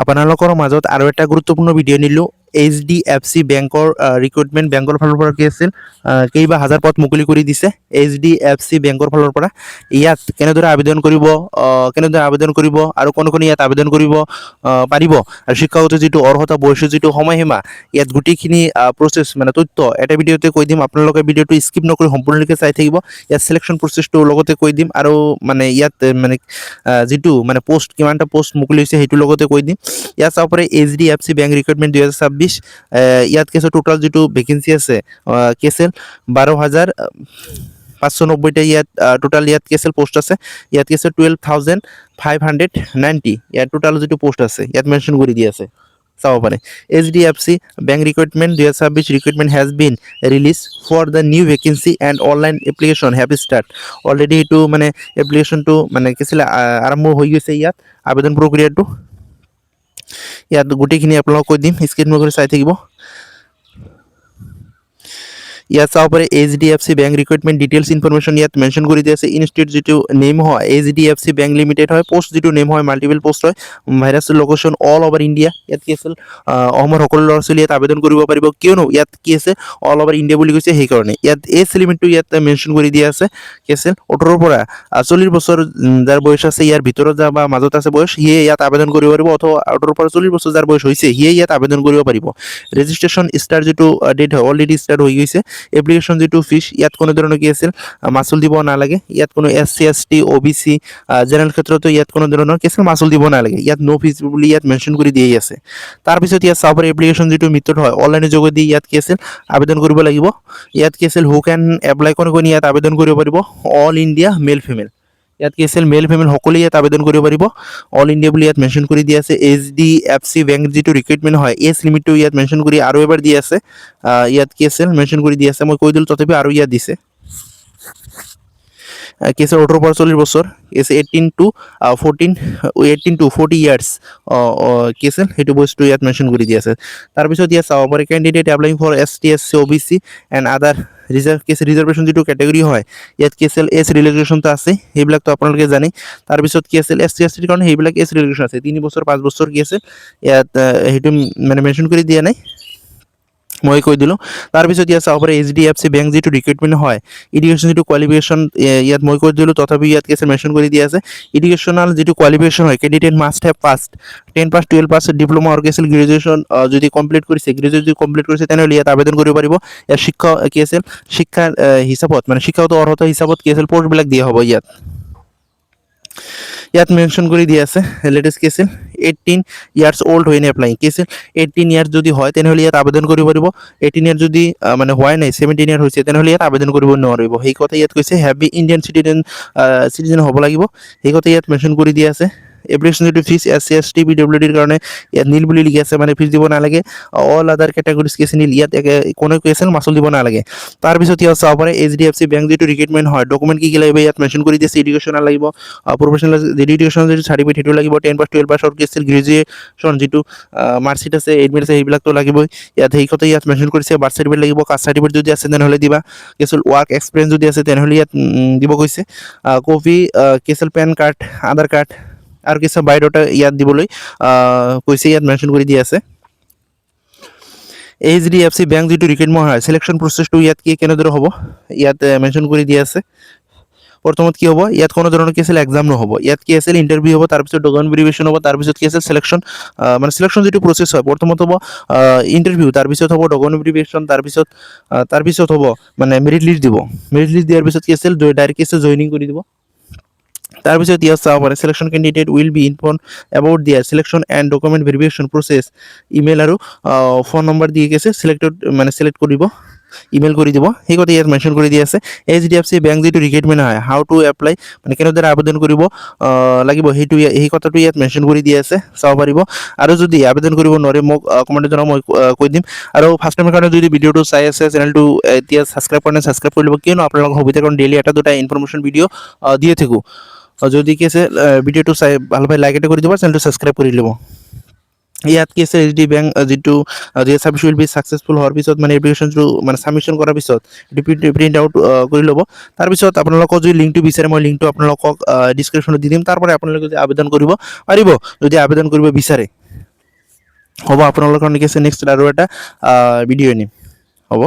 আপোনালোকৰ মাজত আৰু এটা গুৰুত্বপূৰ্ণ ভিডিঅ' নিলোঁ HDFC বেংকৰ ৰিক্ৰুটমেণ্ট বেংকৰ ফালৰ পৰা কি আছিল কেইবা হাজাৰ পদ মুকলি কৰি দিছে HDFC বেংকৰ ফালৰ পৰা ইয়াত কেনেদৰে আবেদন কৰিব আৰু কোন কোন ইয়াত আবেদন কৰিব পাৰিব আৰু শিক্ষাগত যিটো অৰ্হতা বয়সৰ যিটো সময়সীমা ইয়াত গোটেইখিনি প্ৰচেছ মানে তথ্য এটা ভিডিঅ'তে কৈ দিম আপোনালোকে ভিডিঅ'টো স্কিপ নকৰি সম্পূৰ্ণৰূপে চাই থাকিব ইয়াত চিলেকশ্যন প্ৰচেছটো লগতে কৈ দিম আৰু মানে ইয়াত মানে যিটো মানে পোষ্ট কিমানটা পোষ্ট মুকলি হৈছে সেইটো লগতে কৈ দিম ইয়াত চাব পাৰে HDFC বেংক ৰিক্ৰুটমেণ্ট 2026 ইয়াত কেছে টোটাল যিটো ভেকেঞ্চি আছে কেছে 12,590টা ইয়াত টোটাল ইয়াত কেছে পোষ্ট আছে ইয়াত কেছে 12,590 ইয়াত টোটাল যিটো পোষ্ট আছে ইয়াত মেনশ্যন কৰি দিয়া আছে চাব পাৰে HDFC bank recruitment 2026 recruitment has been release for the new vacancy and online application have start already এইটো মানে এপ্লিকেশ্যনটো মানে কিছিলে আৰম্ভ হৈ গৈছে ইয়াত আবেদন প্ৰক্ৰিয়াটো ইয়াত গোটেইখিনি আপোনালোকক কৈ দিম স্ক্ৰীন কৰি চাই থাকিব ইয়াত চাব পাৰে HDFC bank recruitment details information ইয়াত মেনশ্যন কৰি দিয়া আছে ইনষ্টিটিউট যিটো নেম হয় HDFC বেংক লিমিটেড হয় পোষ্ট যিটো নেম হয় মাল্টিপল পোষ্ট হয় virus location all over India ইয়াত কি আছিল অসমৰ সকলো ল'ৰা ছোৱালী ইয়াত আবেদন কৰিব পাৰিব কিয়নো ইয়াত কি আছে অল অভাৰ ইণ্ডিয়া বুলি কৈছে সেইকাৰণে ইয়াত এজ লিমিটটো ইয়াত মেনশ্যন কৰি দিয়া আছে কি আছিল 18ৰ পৰা 40 বছৰ যাৰ বয়স আছে ইয়াৰ ভিতৰত বা মাজত আছে বয়স সিয়ে ইয়াত আবেদন কৰিব পাৰিব অথবা 18ৰ পৰা 40 বছৰ যাৰ বয়স হৈছে সিয়ে ইয়াত আবেদন কৰিব পাৰিব ৰেজিষ্ট্ৰেশ্যন ষ্টাৰ্ট যিটো ডেট হয় অলৰেডি ষ্টাৰ্ট হৈ গৈছে এপ্লিকেশ্যন যিটো ফিজ ইয়াত কোনো ধৰণৰ কি আছিল মাচুল দিব নালাগে ইয়াত কোনো SC ST OBC জেনেৰেল ক্ষেত্ৰতো ইয়াত কোনো ধৰণৰ কি আছিল মাচুল দিব নালাগে ইয়াত নো ফিজ বুলি ইয়াত মেনশ্যন কৰি দিয়েই আছে তাৰপিছত ইয়াত চাব পাৰে এপ্লিকেশ্যন যিটো মেথড হয় অনলাইনৰ যোগেদি ইয়াত কি আছিল আবেদন কৰিব লাগিব ইয়াত কি আছিল হু কেন এপ্লাই কোন ইয়াত আবেদন কৰিব পাৰিব অল ইণ্ডিয়া মেল ফিমেল ইয়াত কি আছিল মেল ফিমেল সকলোৱে ইয়াত আবেদন কৰিব পাৰিব অল ইণ্ডিয়া বুলি ইয়াত মেনশ্যন কৰি দিয়া আছে HDFC বেংক যিটো ৰিক্ৰুটমেণ্ট হয় এজ লিমিটটো ইয়াত মেনশ্যন কৰি আৰু এবাৰ দি আছে ইয়াত কি আছিল মেনশ্যন কৰি দি আছে মই কৈ দিলোঁ তথাপি আৰু ইয়াত দিছে কি আছে 18 পৰা 40 বছৰ আছে 18 to 40 ইয়াৰ্ছ কি আছিল সেইটো বস্তু ইয়াত মেনশ্যন কৰি দি আছে তাৰপিছত ইয়াত চাব পাৰে candidate applying for ST SC OBC and other reservation যিটো কেটেগৰী হয় ইয়াত কি আছিল এজ ৰিলেক্সেশ্যনটো আছে সেইবিলাকতো আপোনালোকে জানে তাৰপিছত কি আছিল SC STৰ কাৰণে সেইবিলাক এজ ৰিলেক্সেশ্যন আছে 3 বছৰ 5 বছৰ কি আছে ইয়াত সেইটো মানে মেনশ্যন কৰি দিয়া নাই মই কৈ দিলোঁ তাৰপিছত ইয়াত চাব পাৰে HDFC বেংক যিটো ৰিক্ৰুটমেণ্ট হয় এডুকেশ্যন যিটো কোৱালিফিকেশ্যন ইয়াত মই কৈ দিলোঁ তথাপি ইয়াত কি আছে মেনশ্যন কৰি দিয়া আছে এডুকেশ্যনাল যিটো কোৱালিফিকেশ্যন হয় candidate must have passed 10 pass 12 pass diploma আৰু কি আছিল গ্ৰেজুৱেশ্যন যদি কমপ্লিট কৰিছে তেনেহ'লে ইয়াত আবেদন কৰিব পাৰিব ইয়াত শিক্ষাৰ হিচাপত মানে শিক্ষাগত অৰ্হতা হিচাপত কি আছিল পষ্টবিলাক দিয়া হ'ব ইয়াত মেনশ্যন কৰি দিয়া আছে লেটেষ্ট কি আছিল 18 ইয়াৰ্ছ অল্ড হৈ এপ্লাই কি আছিল 18 ইয়াৰ্ছ যদি হয় তেনেহ'লে ইয়াত আবেদন কৰিব পাৰিব 18 ইয়াৰ যদি মানে হোৱাই নাই 17 ইয়াৰ হৈছে তেনেহ'লে ইয়াত আবেদন কৰিব নোৱাৰিব সেই কথা ইয়াত কৈছে হেভি ইণ্ডিয়ান চিটিজেন হ'ব লাগিব সেই কথা ইয়াত মেনশ্যন কৰি দিয়া আছে এপ্লিকেশ্যন যিটো ফিজ SC ST PWDৰ কাৰণে ইয়াত নীল বুলি লিখি আছে মানে ফিজ দিব নালাগে অল আদাৰ কেটেগৰিজ কি আছে নীল ইয়াত কোনো কি আছিল মাচুল দিব নালাগে তাৰপিছত ইয়াত চাব পাৰে HDFC বেংক যিটো ৰিক্ৰুটমেণ্ট হয় ডকুমেণ্ট কি লাগিব ইয়াত মেনশ্যন কৰি দিছে এডুকেশ্যনাল লাগিব প্ৰফেশ্যনেল এডুকেশ্যন যিটো চাৰ্টিফিকেট সেইটো লাগিব 10 পাছ 12 পাছৰ কি আছিল গ্ৰেজুৱেশ্যন যিটো মাৰ্কশ্বিট আছে এডমিট আছে সেইবিলাকতো লাগিবই ইয়াত সেই কথা ইয়াত মেনশ্যন কৰিছে বাৰ্থ চাৰ্টিফিকেট লাগিব কাষ্ট চাৰ্টিফিকেট যদি আছে তেনেহ'লে দিবা কি আছিল ৱাৰ্ক এক্সপিৰিয়েঞ্চ যদি আছে তেনেহ'লে ইয়াত দিব কৈছে কপি কি আছিল পেন কাৰ্ড আধাৰ কাৰ্ড আৰু কিছু বায়'ডাটা ইয়াত দিবলৈ কৈছে ইয়াত মেনশ্যন কৰি দিয়া আছে HDFC বেংক যিটো ৰিক্ৰুটমেণ্ট হয় চিলেকশ্যন প্ৰচেছটো ইয়াত কেনেদৰে হ'ব ইয়াত মেনশ্যন কৰি দিয়া আছে প্ৰথমত কি হ'ব ইয়াত কোনো ধৰণৰ কি আছিল এক্সাম নহ'ব ইয়াত কি আছিল ইণ্টাৰভিউ হ'ব তাৰপিছত ডকুমেণ্ট ভেৰিফিকেশ্যন হ'ব তাৰপিছত কি আছিল চিলেকশ্যন মানে চিলেকশ্যন যিটো প্ৰচেছ হয় প্ৰথমত হ'ব ইণ্টাৰভিউ তাৰপিছত হ'ব ডকুমেণ্ট ভেৰিফিকেশ্যন তাৰপিছত হ'ব মানে মেৰিট লিষ্ট দিব মেৰিট লিষ্ট দিয়াৰ পিছত কি আছিল ডাইৰেক্ট কি আছিল জইনিং কৰি দিব তাৰপিছত ইয়াত চাব পাৰে selection candidate will be inform about their selection and document verification process email আৰু ফোন নম্বৰ দি কি আছে চিলেক্ট কৰিব ইমেইল কৰি দিব সেই কথা ইয়াত মেনশ্যন কৰি দিয়া আছে HDFC বেংক যিটো ৰিক্ৰুটমেণ্ট হয় হাউ টু এপ্লাই মানে কেনেদৰে আবেদন কৰিব লাগিব সেই কথাটো ইয়াত মেনশ্যন কৰি দিয়া আছে চাব পাৰিব আৰু যদি আবেদন কৰিব নোৱাৰে মোক কমেণ্টত জনাব মই কৈ দিম আৰু ফাৰ্ষ্ট টাইমৰ কাৰণে যদি ভিডিঅ'টো চাই আছে চেনেলটো এতিয়া ছাবস্ক্ৰাইব কৰি ল'ব কিয়নো আপোনালোকৰ সুবিধাৰ কাৰণে ডেইলি এটা দুটা ইনফৰমেশ্যন ভিডিঅ' দিয়ে থাকোঁ যদি কি আছে ভিডিঅ'টো চাই ভাল পাই লাইক এটা কৰি দিব চেনেলটো ছাবস্ক্ৰাইব কৰি ল'ব ইয়াত কি আছে HD বেংক যিটো ছাবমিশ্যন উইল বি ছাকচেছফুল হোৱাৰ পিছত মানে এপ্লিকেশ্যনটো মানে ছাবমিশ্যন কৰাৰ পিছত প্ৰিণ্ট আউট কৰি ল'ব তাৰপিছত আপোনালোকৰ যদি লিংকটো বিচাৰে মই লিংকটো আপোনালোকক ডিছক্ৰিপশ্যনত দি দিম তাৰ পৰা আপোনালোকে যদি আবেদন কৰিব পাৰিব যদি আবেদন কৰিব বিচাৰে হ'ব আপোনালোকৰ কাৰণে কি আছে নেক্সট আৰু এটা ভিডিঅ' আনিম হ'ব।